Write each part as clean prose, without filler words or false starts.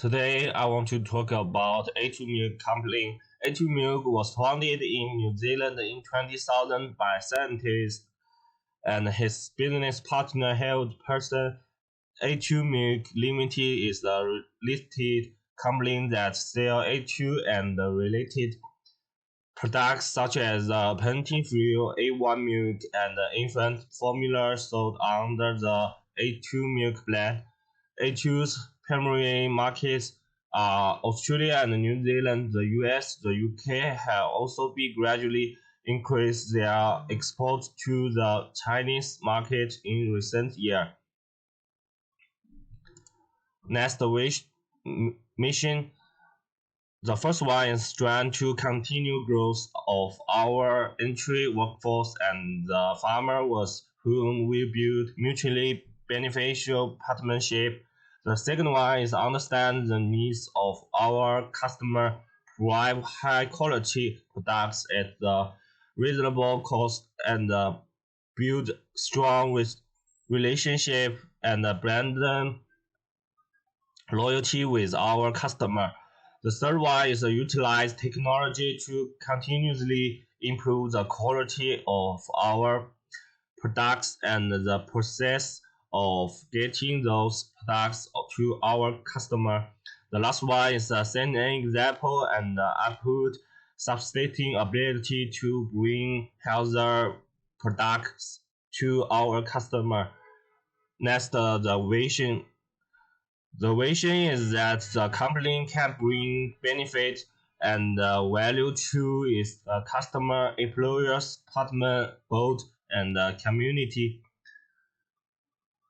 Today, I want to talk about A2 Milk Company. A2 Milk was founded in New Zealand in 2000 by scientists and his business partner held person. A2 Milk Limited is a listed company that sells A2 and related products such as plantain-free A1 milk and infant formula sold under the A2 Milk brand. A2's primary markets are Australia and New Zealand. The US, the UK have also been gradually increased their export to the Chinese market in recent years. Next mission. The first one is trying to continue growth of our entry workforce and the farmer with whom we build mutually beneficial partnership. The second one is understand the needs of our customer, provide high quality products at the reasonable cost, and build strong relationship and brand loyalty with our customer. The third one is utilize technology to continuously improve the quality of our products and the process of getting those products to our customer. The last one is set an example and uphold substantiating ability to bring healthier products to our customer. Next, the vision. The vision is that the company can bring benefit and value to its customer, employers, partner, board, and community.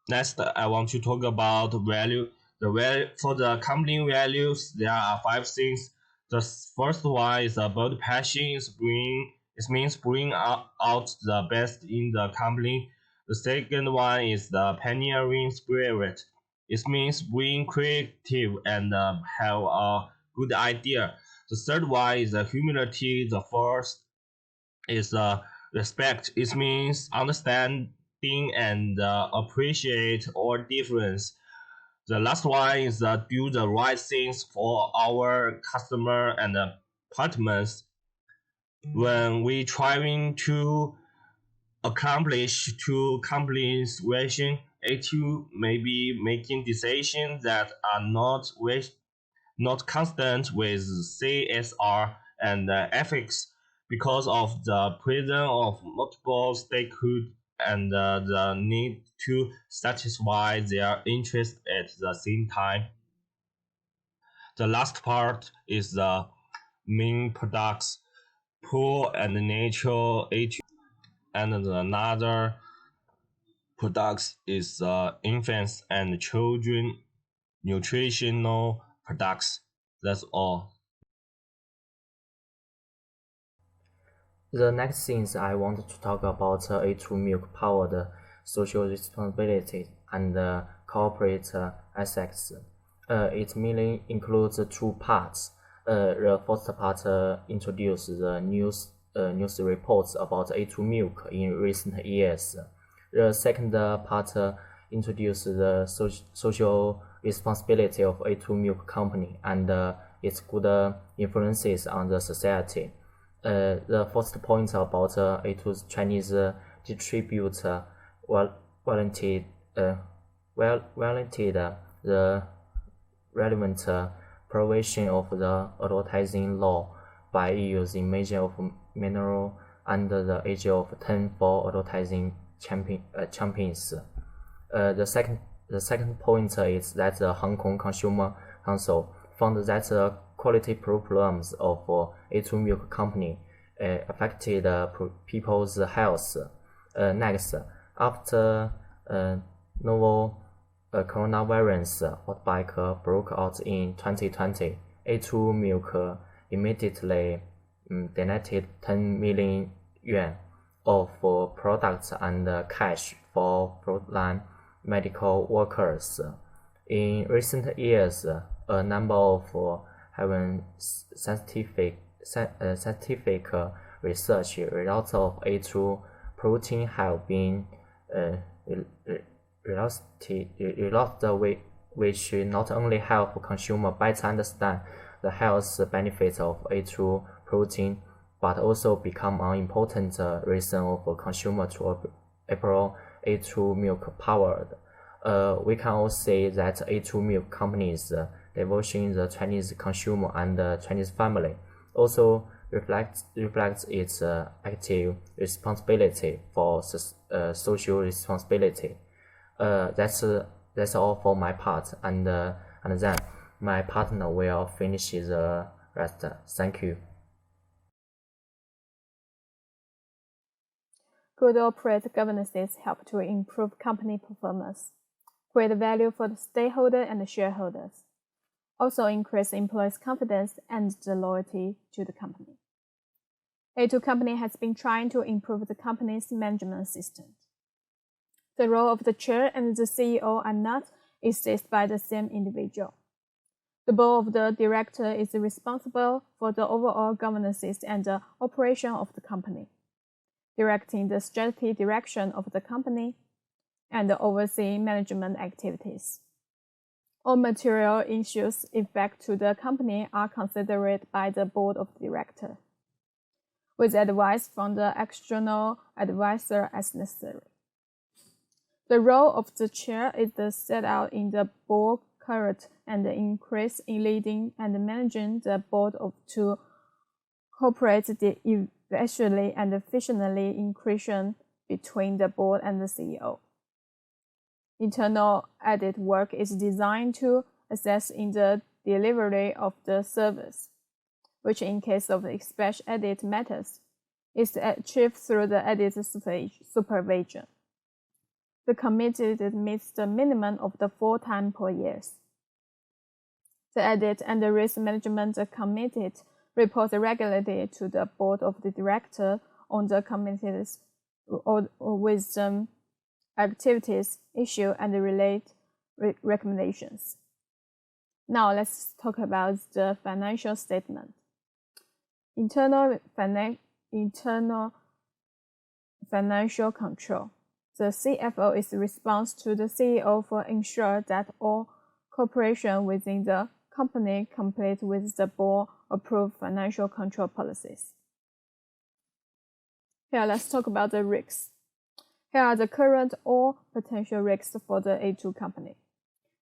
Next, I want to talk about value. The value for the company values, there are five things. The first one is about passion. It means bring out the best in the company. The second one is the pioneering spirit. It means being creative and have a good idea. The third one is humility. The fourth is respect. It means understanding and appreciate all difference. The last one is do the right things for our customer and partners. When we trying to accomplish to company's vision, A2 may be making decisions that are not consistent with CSR and ethics because of the presence of multiple stakeholders and the need to satisfy their interests at the same time. The last part is the main products, poor and natural A2, and another products is infants and children nutritional products. That's all. The next things I want to talk about A2 Milk powered social responsibility and corporate ethics. It mainly includes two parts. The first part introduces the news reports about A2 Milk in recent years. The second part introduces the social responsibility of A2 Milk Company and its good influences on the society. The first point about A2's Chinese distributor warranted the relevant provision of the advertising law by using measure of mineral under the age of 10 for advertising champions. The second point is that the Hong Kong Consumer Council found that the quality problems of A2 Milk Company affected people's health. Next, after novel coronavirus outbreak broke out in 2020, A2 Milk immediately donated 10 million yuan of products and cash for frontline medical workers. In recent years, a number of having scientific research results of A2 protein have been which not only help consumers better understand the health benefits of A2 protein, but also become an important reason of consumer to approach A2 milk powered. We can also say that A2 milk company's devotion the Chinese consumer and the Chinese family also reflects its active responsibility for social responsibility. That's all for my part, and then my partner will finish the rest. Thank you. Good corporate governances help to improve company performance, create value for the stakeholder and the shareholders, also increase employees' confidence and the loyalty to the company. A2 company has been trying to improve the company's management system. The role of the chair and the CEO are not exist by the same individual. The board of the director is responsible for the overall governance and the operation of the company, directing the strategy direction of the company, and overseeing management activities. All material issues affect to the company are considered by the board of directors, with advice from the external advisor as necessary. The role of the chair is set out in the board current and increase in leading and managing the board to cooperate eventually and efficiently increasing between the board and the CEO. Internal audit work is designed to assess in the delivery of the service, which in case of express audit matters, is achieved through the audit supervision. The committee meets the minimum of the 4 times per year. The audit and the risk management committee report regularly to the board of the director on the committee's wisdom, activities, issue, and related recommendations. Now let's talk about the financial statement. Internal financial control. The CFO is responsible to the CEO for ensure that all corporations within the company comply with the board-approved financial control policies. Here, let's talk about the risks. Here are the current or potential risks for the A2 company.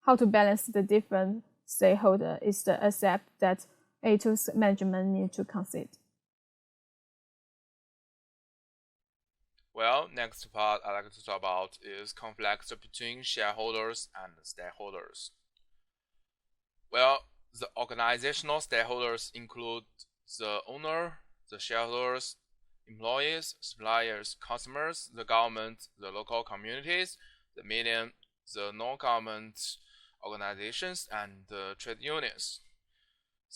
How to balance the different stakeholders is the aspect that A2's management needs to consider. Well, next part I'd like to talk about is conflicts between shareholders and stakeholders. Well, the organizational stakeholders include the owner, the shareholders, employees, suppliers, customers, the government, the local communities, the media, the non-government organizations, and the trade unions.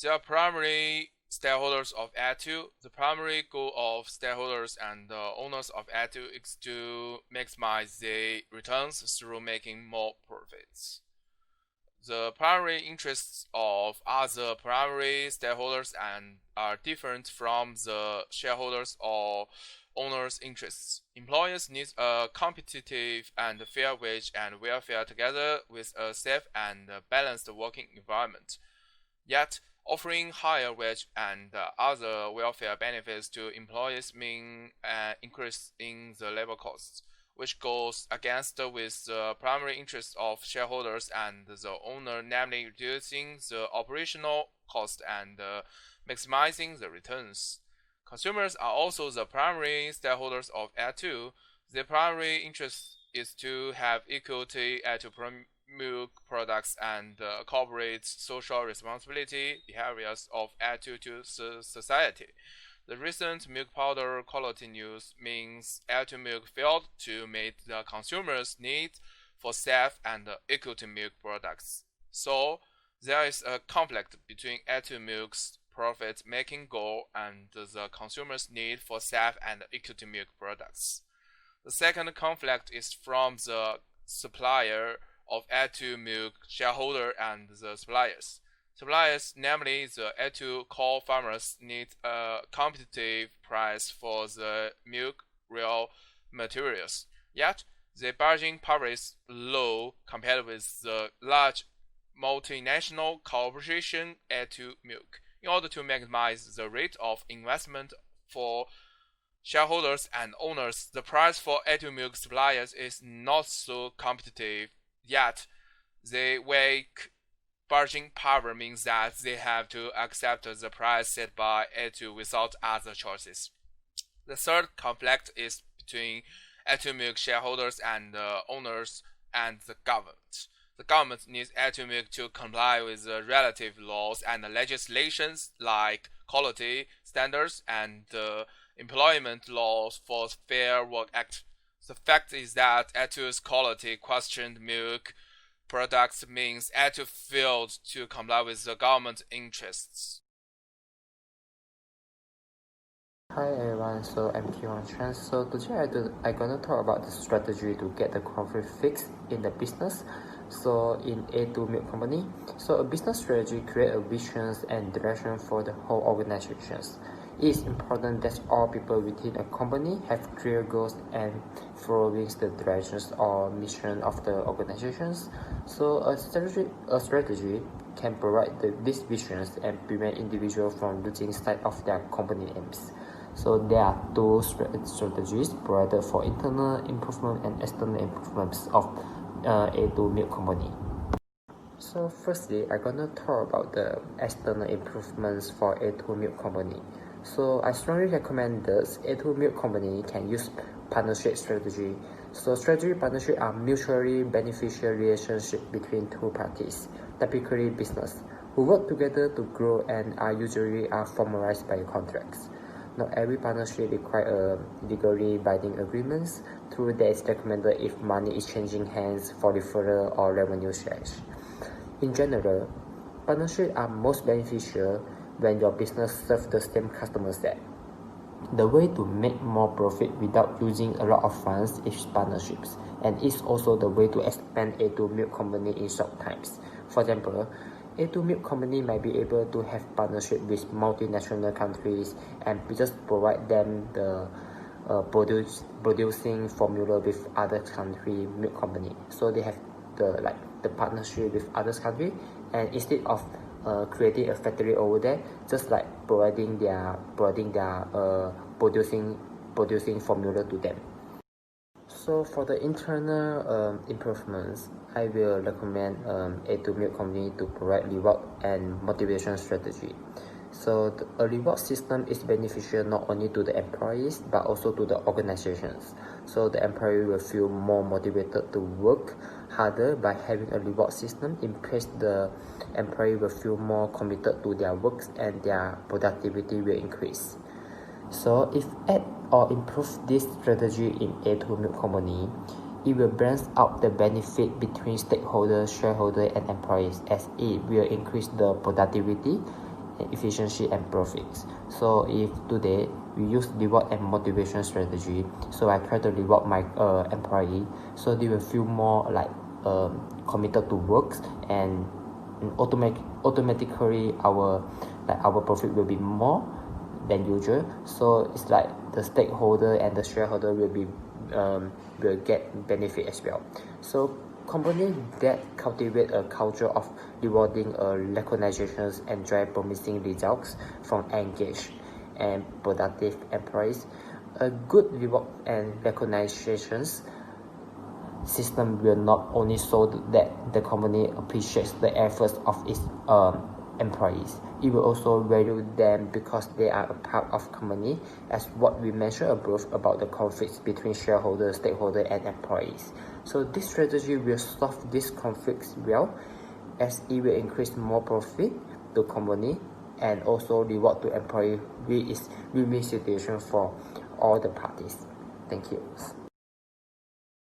They are primary stakeholders of A2. The primary goal of stakeholders and owners of A2 is to maximize the returns through making more profits. The primary interests of other primary stakeholders are different from the shareholders or owners' interests. Employees need a competitive and fair wage and welfare together with a safe and balanced working environment. Yet, offering higher wage and other welfare benefits to employees mean an increase in the labor costs, which goes against with the primary interests of shareholders and the owner, namely reducing the operational cost and maximizing the returns. Consumers are also the primary stakeholders of A2. Their primary interest is to have equity to milk products and corporate social responsibility behaviors of A2 to society. The recent milk powder quality news means A2 milk failed to meet the consumers' needs for safe and equity milk products. So, there is a conflict between A2 milk's profit-making goal and the consumers' need for safe and equity milk products. The second conflict is from the supplier of A2 milk shareholder and the suppliers. Suppliers, namely the A2 cow farmers, need a competitive price for the milk raw materials. Yet, the bargaining power is low compared with the large multinational corporation A2 Milk. In order to maximize the rate of investment for shareholders and owners, the price for A2 Milk suppliers is not so competitive yet. They weak bargaining power means that they have to accept the price set by A2 without other choices. The third conflict is between A2 Milk shareholders and owners and the government. The government needs A2 Milk to comply with the relative laws and legislations like quality standards and employment laws for Fair Work Act. The fact is that A2's quality questioned milk products means A2 failed to comply with the government interests. Hi everyone, so I'm Keehong. So today I'm gonna talk about the strategy to get the conflict fixed in the business. So in A2 Milk Company, so a business strategy creates a vision and direction for the whole organizations. It is important that all people within a company have clear goals and following the directions or mission of the organizations. So a strategy can provide these visions and prevent individuals from losing sight of their company aims. So there are two strategies provided for internal improvement and external improvements of A2 Milk Company. So firstly, I'm gonna talk about the external improvements for A2 Milk Company. So I strongly recommend this A2 Milk Company can use partnership strategy. So strategic partnership are mutually beneficial relationship between two parties, typically business, who work together to grow and are usually formalized by contracts. Not every partnership requires legally binding agreements. Through that is recommended if money is changing hands for referral or revenue shares. In general, partnerships are most beneficial when your business serves the same customer set. The way to make more profit without using a lot of funds is partnerships, and it's also the way to expand A2 Milk Company in short times. For example, A2 Milk Company might be able to have partnership with multinational countries and just provide them the producing formula with other country milk company. So they have the partnership with other country, and instead of creating a factory over there, just like providing their producing formula to them. So for the internal improvements, I will recommend A2 Milk Company to provide reward and motivation strategy. So a reward system is beneficial not only to the employees but also to the organizations. So the employee will feel more motivated to work harder. By having a reward system in place, the employee will feel more committed to their work and their productivity will increase. So if add or improve this strategy in A2 Milk Company, it will balance out the benefit between stakeholders, shareholders, and employees, as it will increase the productivity, efficiency, and profits. So if today we use reward and motivation strategy, so I try to reward my employee, so they will feel more committed to work, and automatically our profit will be more than usual. So it's like the stakeholder and the shareholder will get benefit as well. So companies that cultivate a culture of rewarding recognitions and drive promising results from engaged and productive employees, a good reward and recognitions system will not only show that the company appreciates the efforts of its employees, it will also value them because they are a part of company, as what we mentioned above about the conflicts between shareholders, stakeholders, and employees. So this strategy will solve these conflicts well, as it will increase more profit to company and also reward to employee, which is win-win situation for all the parties. Thank you.